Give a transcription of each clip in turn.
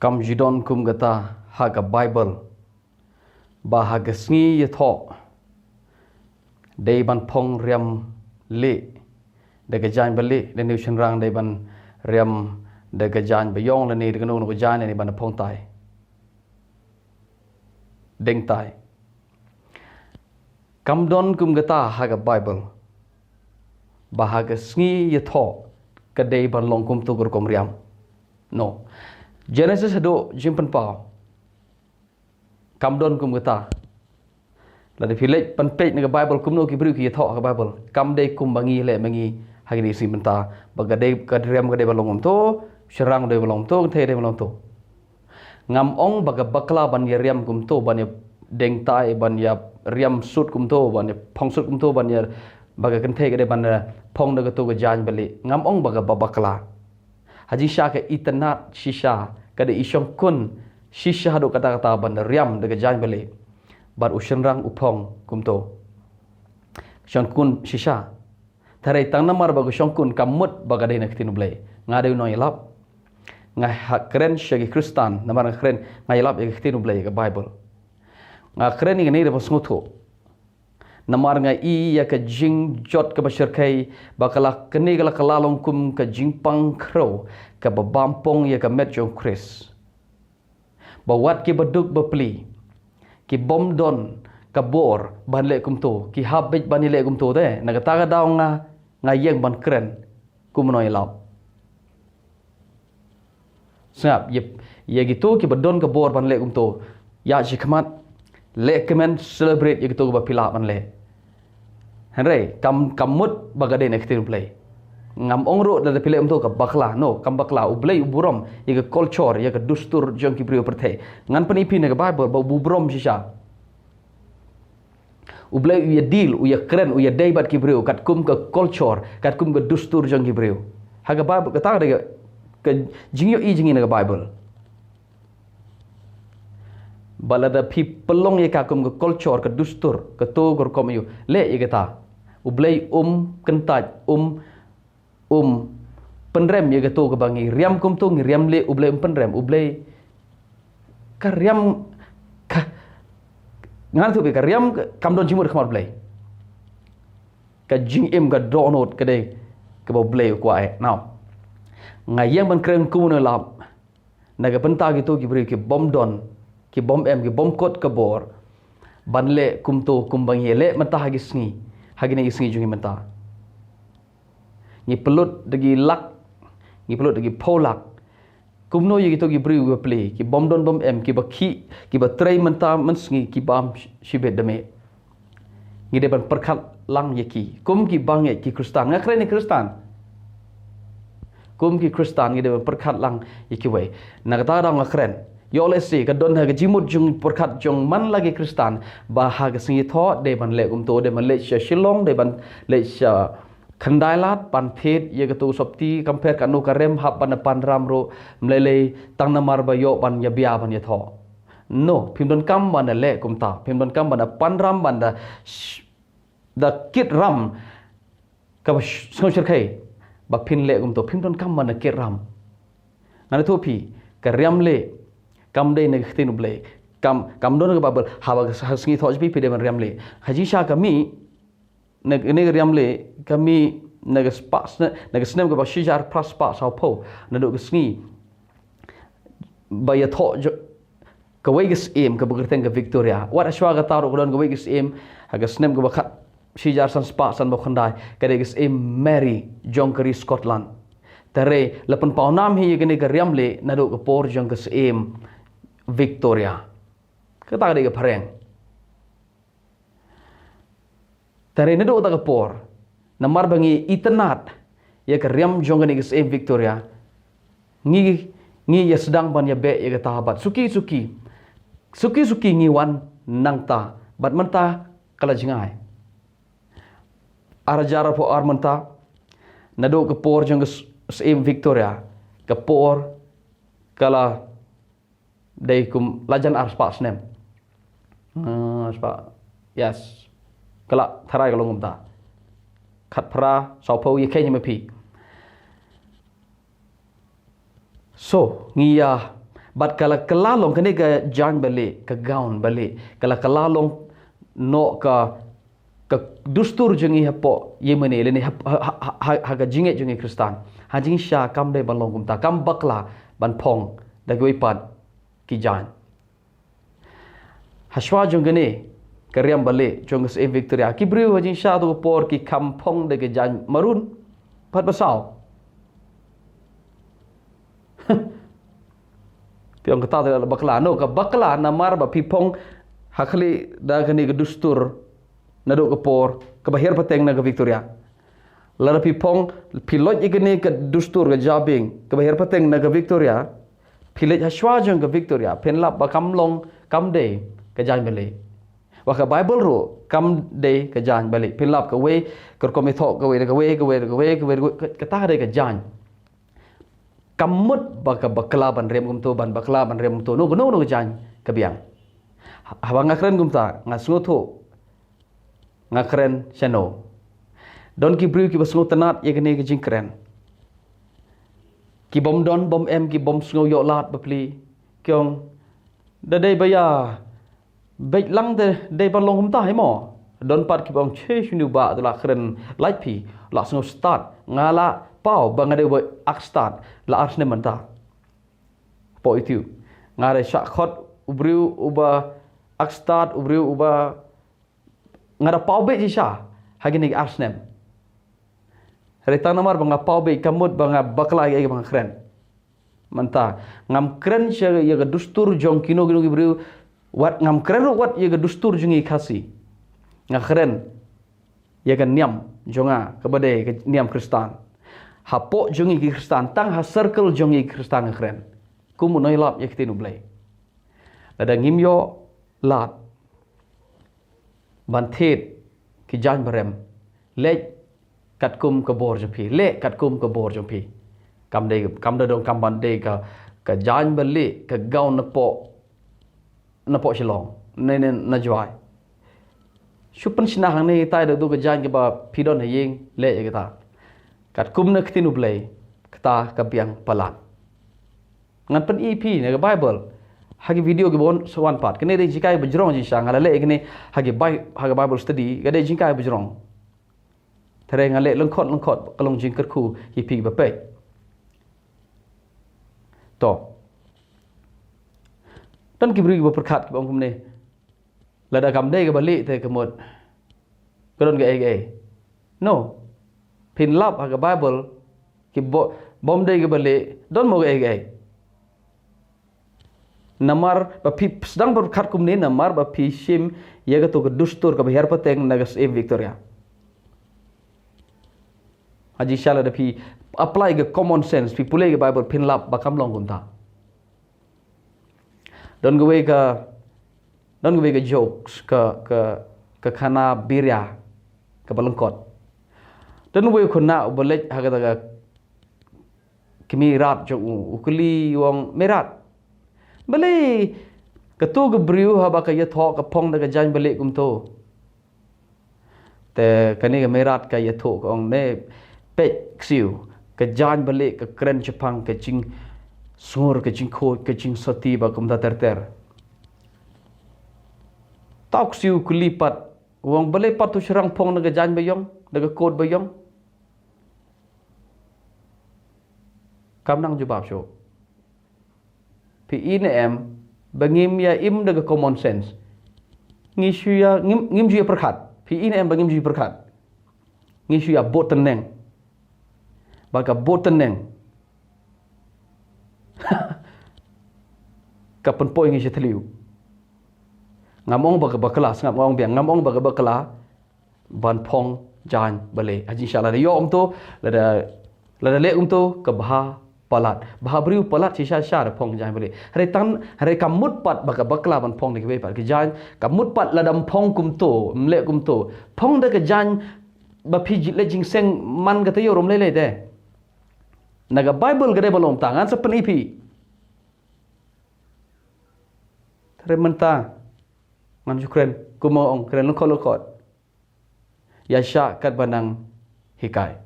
Kam jidon kum gata haga Bible bahaga sngi yatho dei ban phong riam le de gajan bale de new rang dei ban riam de gajan bayong le ni de no gajan ni ban phong tai deng tai kam don kum gata haga Bible bahaga sngi yatho ka dei ban long kum tu gur kom riam no Genesis hado jimpan pau kam don kum gata la de pilek pan pej na Bible kum no ki bru ki tho ka Bible kam de kum bangi le mangi hagi ni simenta baga de ka rem ka de balong to serang de balong to the de balong to ngam ong baga bakla ban ye riam kum to ban ye deng tai ban ya riam sut kum to ban ye phong sut kum to ban ye baga kan the ka de ban phong de ka to ga jan bali ngam ong baga bakla haji sha ka itanat shisha kada isyong kun shisha hado kata-kata ban riam de ka jan bali bar ushenrang upong kumto shongkun shisha tharai tang namar bagu shongkun kamut bagadai nak tinu blai ngadai no yelap ngai hakren shagi kristan namar kren ngai yelap ya tinu blai ka Bible ngakren ni ni de pasngutho namar ngai i ya ka jing jot ka basharkai bakala keni kala kalalong kum ka jingpang kro ka babampong ya ka metjong kris bawat ki baduk bapli ki bom don ka bor ban le kum to ki habej ban le kum to de na kata daw nga yeng ban kren kum no ilap sap ye gitu ki badon ka bor ban le kum to ya jikmat le kemen celebrate ye gitu ba pila ban le henre kamut bagade na kitin play ngam ongro da pile kum to ka bakla no kam bakla ublei uburom ye ka culture ye ka dustur jong ki priyo perthe ngan penipi na ka Bible ba ubrom shisha ublei uya deal uya keren uya daibat ki priyo kat kum ka culture kat kum ka dustur jong ki priyo haga Bible kata de ka jingyo i jingi na ka Bible balada pi pelong ye ka kum ka culture ka dustur ka to gor kom yu le ye kata ublei kentaj penrem ye gato ke bangi riam kum tu riam le ublei penrem ublei ka riam ka ngan tu be ka riam kam don jimur khamar blei ka jing em ka donot ka de ka bo blei kwa e now ngayang ban krem kum no lap na ka penta gitu ki bri ki bom don ki bom em ki bom kot ka bor ban le kum tu kum bangi le mata hagi sngi jungi mata ni pelut dagi lak ni pelut dagi polak kumno ye gitu gi bri we play ki bom don bom em ki bakhi ki ba trai menta mensngi ki bam shibet deme ni de ban perkhat lang ye ki kum ki bang ye ki kristan ngakre ni kristan kum ki kristan ni de ban perkhat lang ye ki we na kata dang ngakren yo le si ka don ha ga jimut jung perkhat jong man lagi kristan ba ha ga singi tho de ban le kum to de man le shilong de ban le Kandailat panthit ye gatu sopti compare kanu karem hap pan ram ro mlele tang namar bayo ban ya bia ban ye tho no phimdon kam ban le kumta phimdon kam ban pan ram ban da kit ram ka social kai ba phin le kum to phimdon kam ban kit ram ngana thu phi ka riam le kam de ne khtin ble kam don ka babel hawa hasngi tho jbi pide ban riam le haji sha kami ini riam le kami naga spas naga snem ka bashijar pras spas au po na do sngi ba ya tho ka weges em ka bugerteng ka Victoria wat aswa ka taro don ka weges em haga snem ka bakhat shijar san spas san bokhandai ka deges em Mary Jonkeri Scotland tare lapan paunam hi yegene ka riam le na do ka por jong ka em Victoria ka ta de ka phareng tare ne do ta kapor namar bangi itanat ye ka riam jongani ke sem Victoria ngi ya sedang ban ya be ye ka tahabat suki ngi wan nangta bat manta kala jingai arajara po armanta nado kapor jong sem Victoria kapor kala dai kum lajan arspa snem aspa yes kala tharai kalong umta khat phra saupo ye kenya me phi so ngiya Bat kala kelalong kene ke jan balik, ke gaun balik. Kala kelalong no ke dustur jengi hapo Yemen ini haga jinget jengi Kristan. Hajing sya kam de balong kumta kam bakla ban pong dagwe pat ki jan. Haswa jong gene keriam balik jong se Victoria. Ki bru hajing sya tu por ki kampong de ke jan marun pat basau. Piang kata tu bakla no ke bakla namar ba pipong hakli da kani ke dustur naduk ke por ke bahir peteng na ke Victoria. Lara pipong pilot ikini ke dustur ke jabing ke bahir peteng na ke Victoria. Pilot haswa jong ke Victoria penlap ba kamlong kamde ke jan balik. Wa ke Bible ru kamde ke jan balik. Penlap ke we ke komithok ke we ke ta de ke jan. Kamut ba ke bakla ban rem kum tu ban bakla ban rem tu no ke jan ke biang. Habang ngakren kum ta ngasungutu ngakren chano. Don ki bru ki basngo tanat ye kene ki jingkren. Ki bom don bom em ki bom sngo yo lat bapli kyong da dei baya bek lang de ban long hum ta hai mo. Don pat ki bong che shunu ba la kren light pi la sngo start ngala pau bang ade boy ak start la arsne manta. Po itu ngare syak khot ubru uba ak start ubru uba ngada pau be jisha hagini arsnem. Retang namar banga pau be kamut banga bakla ye banga kren. Manta ngam kren sya ye ga dustur jong kino gibru wat ngam kren wat ye ga dustur jungi khasi. Nga kren ye ga niam jonga kebade ke niam Kristan. Hapo jungi Kristan tang ha circle jungi Kristan kren. Kumu noi lap ye kitinu blai. Ada ngimyo lat bantet ki jan barem lek kat kum ke bor jompi lek kat kum ke bor jompi kam de dong kam bande ka jan balik ke gaun napo shilong ne na jwai supan sinahang ni tai do ke jan ke ba pidon haying lek kita kat kum na kitinu blai kata ka biang palat ngan pen EP ne ke Bible hagi video ke bon sewan part kene de jikai bejrong ji sang ala le kene hagi Bible study gade jikai bejrong thare ngale lengkot kalong jingker khu hi pi ba pe to tan ki bri ba perkhat ki bong kumne lada kam de ke balik te kemot kadon ke ege no pin lap hagi Bible ki bom de ke balik don mo ke ege namar ba pi sedang berkat kumni namar ba pi sim ye ga to ke dustur ke bahar peteng nagas Victoria. Haji shala da pi apply ke common sense pi pulai ke Bible pin lap ba kamlong kumta. Don gwe ke jokes ke khana birya ke balengkot. Don gwe khuna boleh haga kimi rat jo ukuli wong merat. Balik ketu ke beriu haba ke yathok ke pong ke jan balik kum tu. Te kani ke merat ke yathok ong ne pek siu ke jan balik ke kren Jepang ke jing sur ke jing ko ke jing soti ba kum da ter. Tak siu kulipat wong balik pat tu serang pong ke jan bayong ke kod bayong. Kam nang jawab syo. Pi inem bangim ya im daga common sense ngisu ya ngim ju ya perkhat pi inem bangim ju perkhat ngisu ya bot teneng baga bot teneng kapan poin ngisu teliu ngamong baga kelas ngamong biang ngamong baga kelas ban pong jan bale haji insyaallah yo tu lada le tu ke bah palat bahabriu palat sisa syar pong jan balik hari kamut pat baka bakla ban pong de ke pat ke jan kamut pat ladam pong kum to mle kum to pong de ke jan ba phi le jing seng man ga tayo rom le de naga Bible gade balom tangan sepen ipi thare menta man jukren kumong kren lokot ya sya kat banang hikai.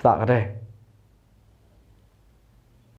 tak ada